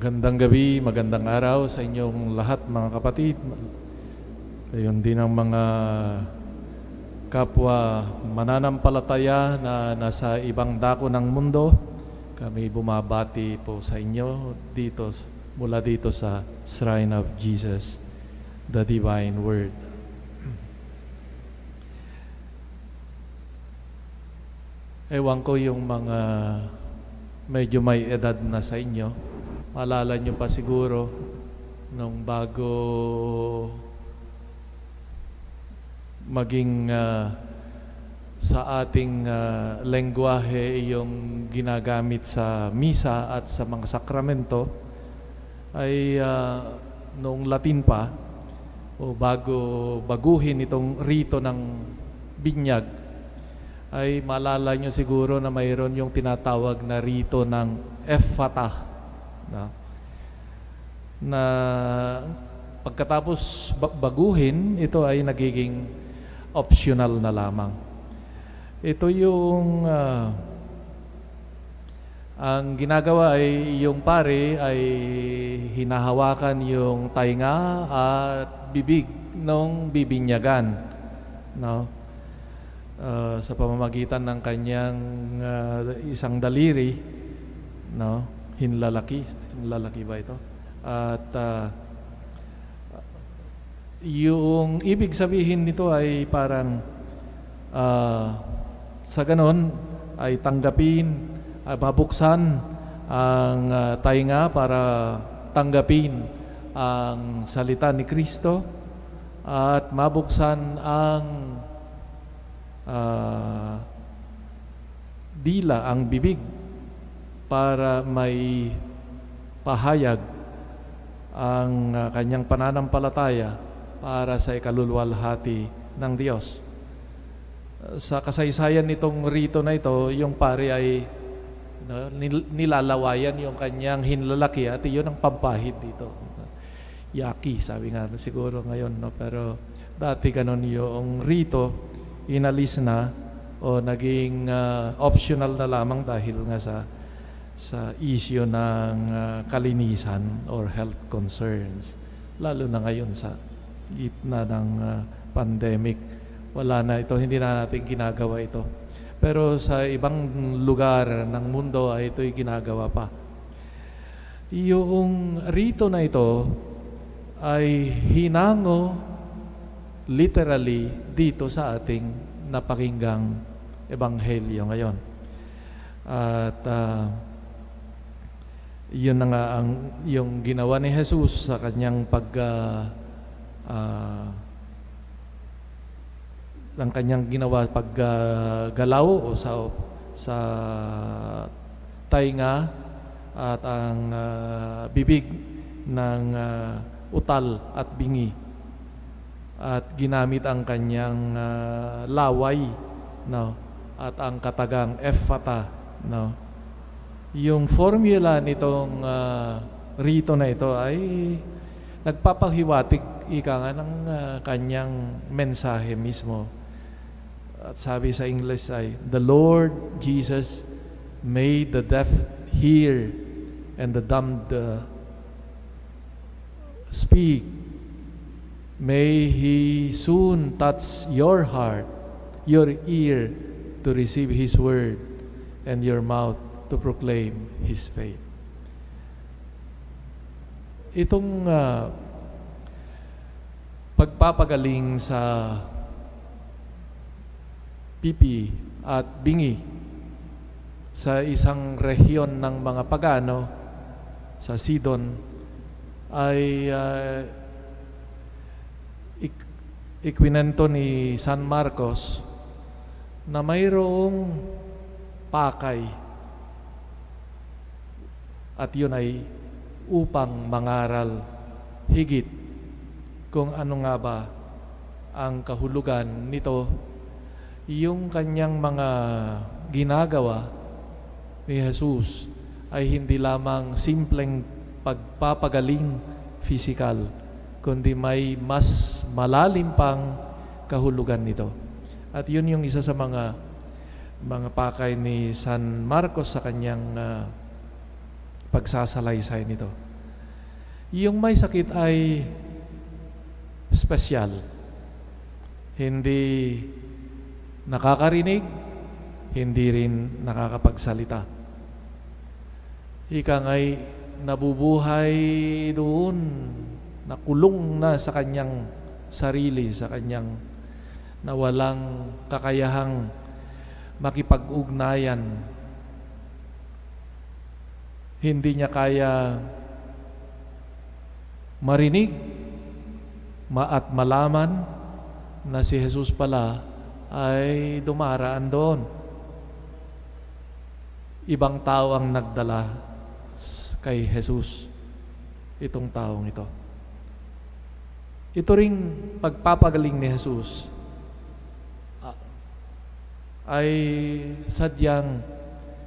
Magandang gabi, magandang araw sa inyong lahat mga kapatid. Gayon din ang mga kapwa mananampalataya na nasa ibang dako ng mundo. Kami bumabati po sa inyo mula dito sa Shrine of Jesus, the Divine Word. Ewan ko yung mga medyo may edad na sa inyo. Maalala nyo pa siguro nung bago maging sa ating lengguwahe yung ginagamit sa misa at sa mga sakramento ay noong Latin pa o bago baguhin itong rito ng binyag ay maalala nyo siguro na mayroon yung tinatawag na rito ng Ephphatha na pagkatapos baguhin, ito ay nagiging optional na lamang. Ito yung ang ginagawa ay yung pare ay hinahawakan yung tainga at bibig ng bibinyagan, no? Sa pamamagitan ng kanyang isang daliri, no? Hinlalaki ba ito? At yung ibig sabihin nito ay parang sa ganon ay tanggapin, mabuksan ang tainga para tanggapin ang salita ni Kristo at mabuksan ang dila, ang bibig para may pahayag ang kanyang pananampalataya para sa ikaluluwalhati ng Diyos. Sa kasaysayan nitong rito na ito, yung pare ay nilalawayan yung kanyang hinlalaki at iyon ang pampahid dito. Yaki, sabi nga siguro ngayon, no? Pero dati ganon yung rito, inalis na o naging optional na lamang dahil nga sa issue ng kalinisan or health concerns. Lalo na ngayon sa gitna ng pandemic, wala na ito, hindi na natin ginagawa ito. Pero sa ibang lugar ng mundo ay ito'y ginagawa pa. Yung rito na ito ay hinango literally dito sa ating napakinggang ebanghelyo ngayon. At yun na nga yung ginawa ni Jesus sa kanyang ang kanyang ginawa paggalaw o sa tainga at ang bibig ng utal at bingi, at ginamit ang kanyang laway, no, at ang katagang Ephphatha, no. Yung formula nitong rito na ito ay nagpapahiwatig ika nga ng kanyang mensahe mismo. At sabi sa English ay, "The Lord Jesus made the deaf hear and the dumb speak. May He soon touch your heart, your ear to receive His word, and your mouth to proclaim His faith." Itong pagpapagaling sa pipi at bingi sa isang rehiyon ng mga pagano sa Sidon ay ikwinento ni San Marcos na mayroong pakay, at yun ay upang mangaral higit kung ano nga ba ang kahulugan nito. Yung kanyang mga ginagawa ni Jesus ay hindi lamang simpleng pagpapagaling physical, kundi may mas malalim pang kahulugan nito. At yun yung isa sa mga pakay ni San Marcos sa kanyang pagsasalaysay nito. Yung may sakit ay espesyal. Hindi nakakarinig, hindi rin nakakapagsalita. Ika nga'y nabubuhay doon, nakulong na sa kanyang sarili, sa kanyang na walang kakayahang makipag-ugnayan. Hindi niya kaya marinig at malaman na si Jesus pala ay dumaraan doon. Ibang tao ang nagdala kay Jesus, itong taong ito. Ito ring pagpapagaling ni Jesus ay sadyang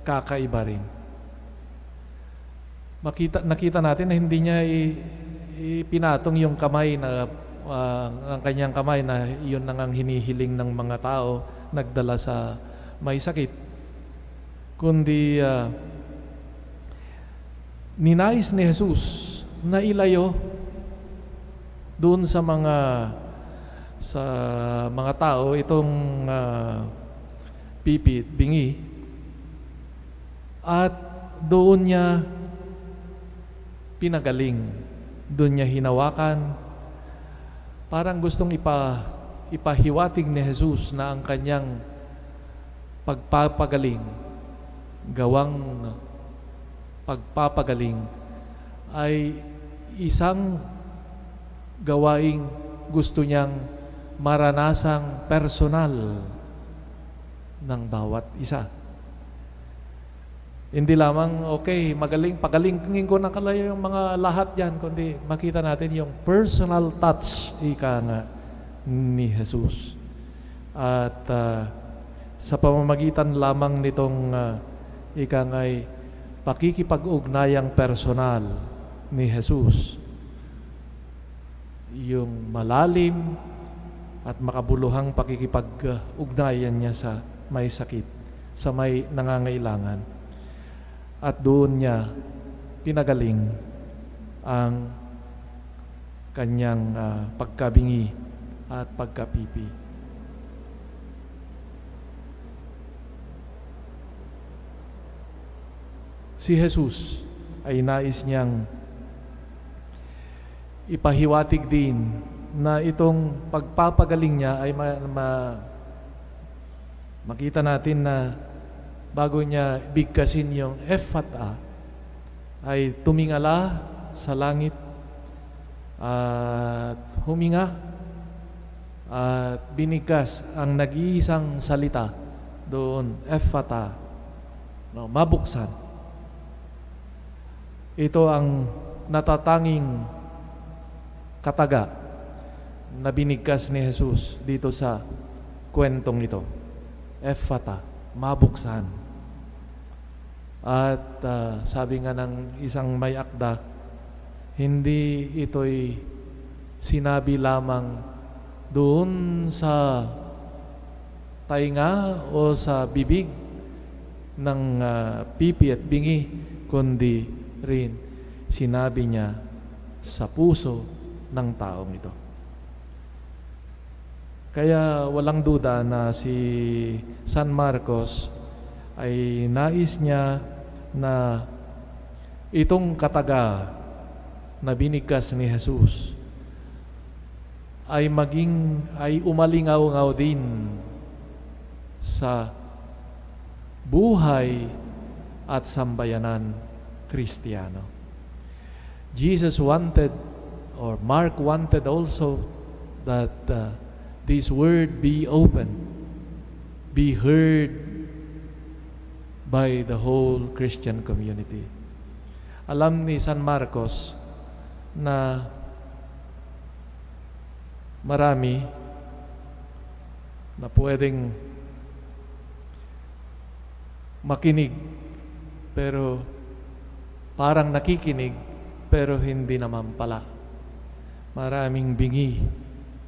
kakaiba rin. Nakita natin na hindi niya ipinatong yung kamay na ang kanyang kamay na yun nang hinihiling ng mga tao nagdala sa may sakit, kundi ninais ni Jesus na ilayo doon sa mga tao itong pipi at bingi, at doon niya pinagaling, doon niya hinawakan. Parang gustong ipahiwatig ni Jesus na ang kanyang pagpapagaling, gawang pagpapagaling, ay isang gawaing gusto niyang maranasang personal ng bawat isa. Hindi lamang, okay, pagalingin ko ng kalayo yung mga lahat yan, kundi makita natin yung personal touch, ika nga, ni Jesus. At sa pamamagitan lamang nitong ika nga'y pakikipag-ugnayang personal ni Jesus, yung malalim at makabuluhang pakikipag-ugnayan niya sa may sakit, sa may nangangailangan. At doon niya pinagaling ang kanyang pagkabingi at pagkapipi. Si Jesus ay nais niyang ipahiwatig din na itong pagpapagaling niya ay makita natin na bago niya bigkasin yung Ephphatha, ay tumingala sa langit at huminga at binigkas ang nag-iisang salita doon, Ephphatha, mabuksan. Ito ang natatanging kataga na binigkas ni Jesus dito sa kwentong ito. Ephphatha, mabuksan. At sabi nga ng isang may akda, hindi ito'y sinabi lamang doon sa tainga o sa bibig ng pipi at bingi, kundi rin sinabi niya sa puso ng taong ito. Kaya walang duda na si San Marcos ay nais niya na itong kataga na binigkas ni Jesus ay umalingaw-ngaw din sa buhay at sambayanan Kristiyano. Jesus wanted, or Mark wanted also, that this word be open, be heard by the whole Christian community. Alam ni San Marcos na marami na pwedeng makinig pero parang nakikinig pero hindi naman pala. Maraming bingi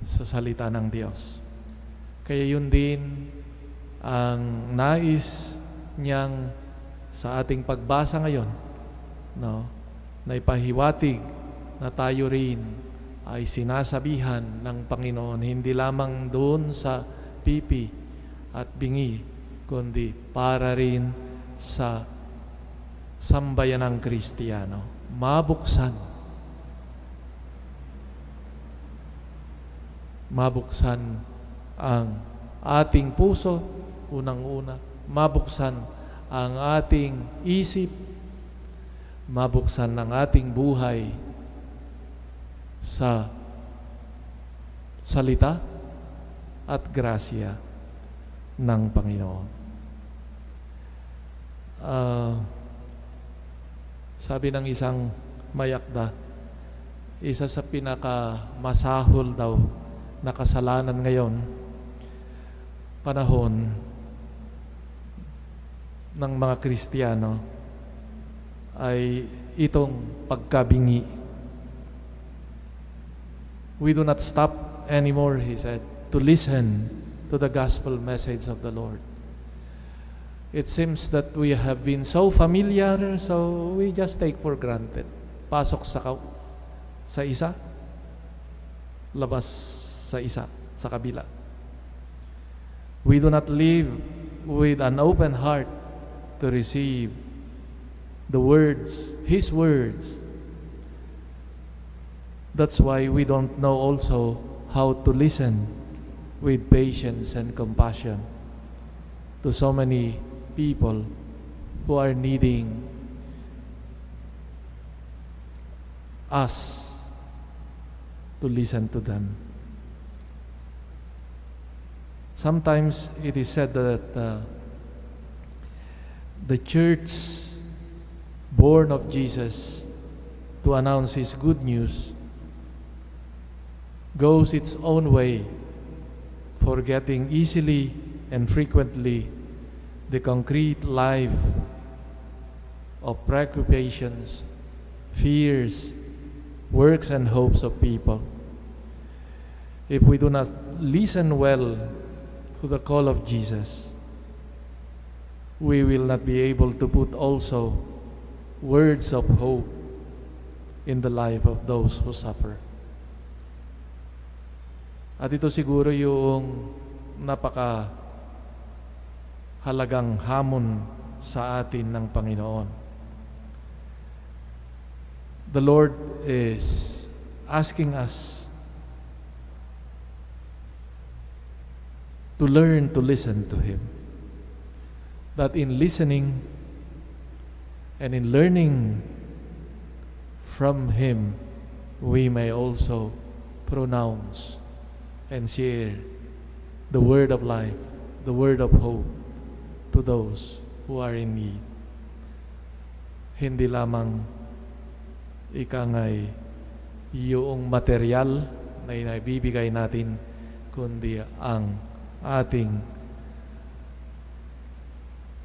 sa salita ng Diyos. Kaya yun din ang nais niyang sa ating pagbasa ngayon, no, na ipahiwatig na tayo rin ay sinasabihan ng Panginoon, hindi lamang doon sa pipi at bingi, kundi para rin sa sambayanang Kristiyano. Mabuksan ang ating puso, unang-una. Mabuksan ang ating isip, mabuksan ang ating buhay sa salita at grasya ng Panginoon. Sabi ng isang mayakda, isa sa pinakamasahol daw na kasalanan ngayon, panahon ng mga Kristiyano, ay itong pagkabingi. We do not stop anymore, he said, to listen to the gospel message of the Lord. It seems that we have been so familiar, so we just take for granted. Pasok sa isa, labas sa isa, sa kabila. We do not live with an open heart to receive the words, His words. That's why we don't know also how to listen with patience and compassion to so many people who are needing us to listen to them. Sometimes it is said that the church born of Jesus to announce His good news goes its own way, forgetting easily and frequently the concrete life of preoccupations, fears, works, and hopes of people. If we do not listen well to the call of Jesus, we will not be able to put also words of hope in the life of those who suffer. At ito siguro yung halagang hamon sa atin ng Panginoon. The Lord is asking us to learn to listen to Him. That in listening and in learning from Him, we may also pronounce and share the word of life, the word of hope to those who are in need. Hindi lamang ikangay yung material na inabibigay natin, kundi ang ating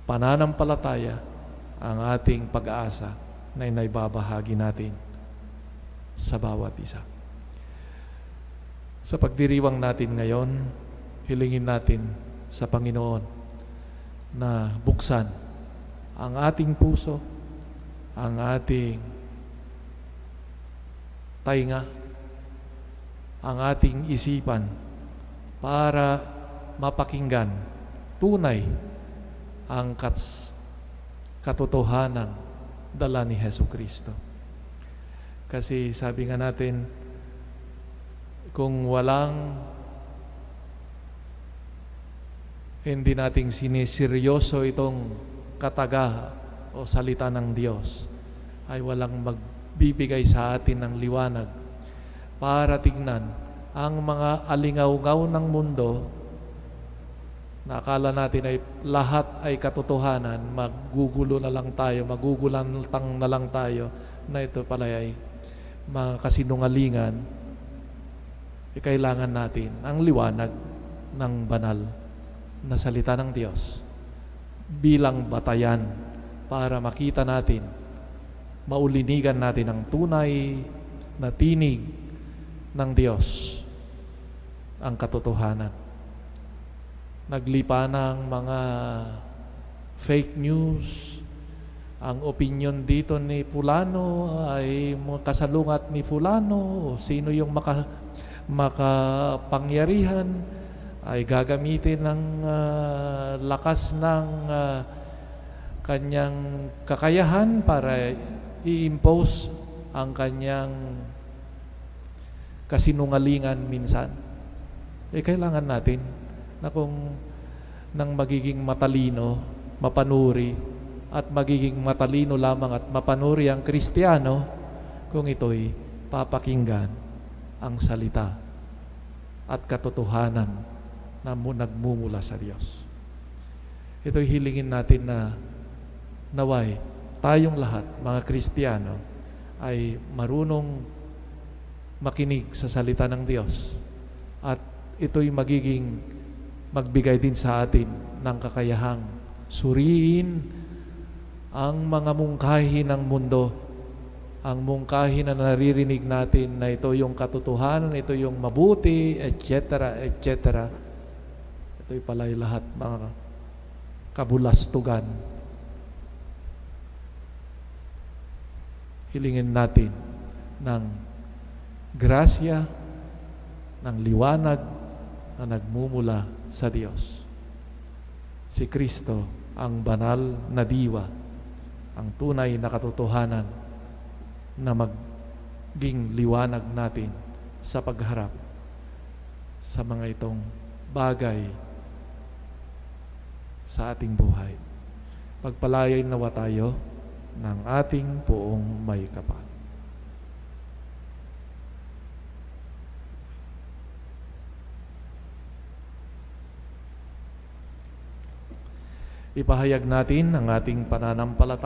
pananampalataya, ang ating pag-asa na inaibabahagi natin sa bawat isa. Sa pagdiriwang natin ngayon, hilingin natin sa Panginoon na buksan ang ating puso, ang ating tainga, ang ating isipan para mapakinggan tunay ang katotohanan dala ni Jesucristo. Kasi sabi nga natin, kung hindi nating siniseryoso itong kataga o salita ng Diyos, ay walang magbibigay sa atin ng liwanag para tignan ang mga alingaw-ngaw ng mundo na akala natin ay lahat ay katotohanan, magugulo na lang tayo, magugulantang na lang tayo na ito pala ay mga kasinungalingan. Kailangan natin ang liwanag ng banal na salita ng Diyos bilang batayan para makita natin, maulinigan natin ang tunay na tinig ng Diyos, ang katotohanan. Naglipa ng mga fake news, ang opinion dito ni Fulano ay kasalungat ni Fulano, sino yung makapangyarihan, ay gagamitin ng lakas ng kanyang kakayahan para i-impose ang kanyang kasinungalingan minsan. Kailangan natin na kung nang magiging matalino, mapanuri, at magiging matalino lamang at mapanuri ang Kristiyano kung ito'y papakinggan ang salita at katotohanan na nagmumula sa Diyos. Ito'y hilingin natin na naway tayong lahat, mga Kristiyano, ay marunong makinig sa salita ng Diyos at ito'y magbigay din sa atin ng kakayahang suriin ang mga mungkahi ng mundo, ang mungkahi na naririnig natin na ito yung katotohanan, ito yung mabuti, etc., etc. Ito'y pala'y lahat mga kabulastugan. Hilingin natin ng grasya, ng liwanag na nagmumula sa Diyos. Si Kristo ang banal na diwa, ang tunay na katotohanan na maging liwanag natin sa pagharap sa mga itong bagay sa ating buhay. Pagpalain nawa tayo ng ating Poong may kapal. Ipahayag natin ang ating pananampalataya